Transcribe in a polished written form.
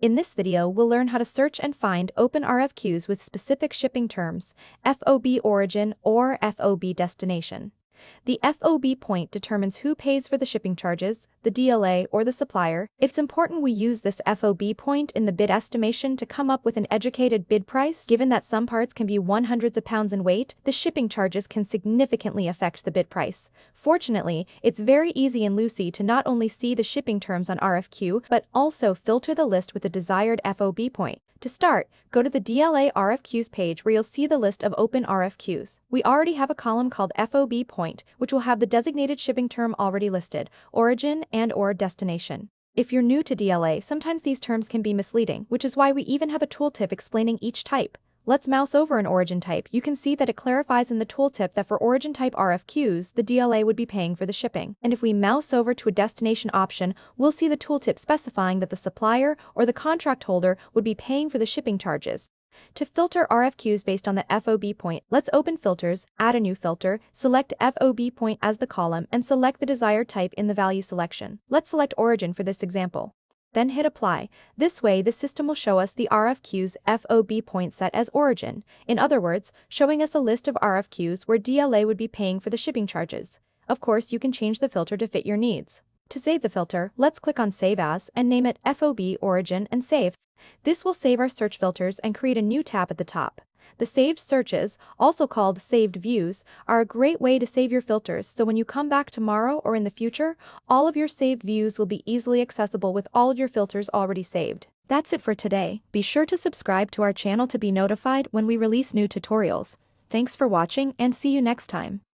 In this video, we'll learn how to search and find open RFQs with specific shipping terms, FOB Origin or FOB Destination. The FOB point determines who pays for the shipping charges, the DLA or the supplier. It's important we use this FOB point in the bid estimation to come up with an educated bid price. Given that some parts can be hundreds of pounds in weight, the shipping charges can significantly affect the bid price. Fortunately, it's very easy in Loocey to not only see the shipping terms on RFQ, but also filter the list with the desired FOB point. To start, go to the DLA RFQs page where you'll see the list of open RFQs. We already have a column called FOB Point, which will have the designated shipping term already listed, origin and/or destination. If you're new to DLA, sometimes these terms can be misleading, which is why we even have a tooltip explaining each type. Let's mouse over an origin type. You can see that it clarifies in the tooltip that for origin type RFQs, the DLA would be paying for the shipping. And if we mouse over to a destination option, we'll see the tooltip specifying that the supplier or the contract holder would be paying for the shipping charges. To filter RFQs based on the FOB point, let's open Filters, add a new filter, select FOB point as the column, and select the desired type in the value selection. Let's select Origin for this example. Then hit Apply. This way, the system will show us the RFQ's FOB point set as origin. In other words, showing us a list of RFQs where DLA would be paying for the shipping charges. Of course, you can change the filter to fit your needs. To save the filter, let's click on Save As and name it FOB Origin and save. This will save our search filters and create a new tab at the top. The saved searches, also called saved views, are a great way to save your filters, so when you come back tomorrow or in the future, all of your saved views will be easily accessible with all of your filters already saved. That's it for today. Be sure to subscribe to our channel to be notified when we release new tutorials. Thanks for watching and see you next time.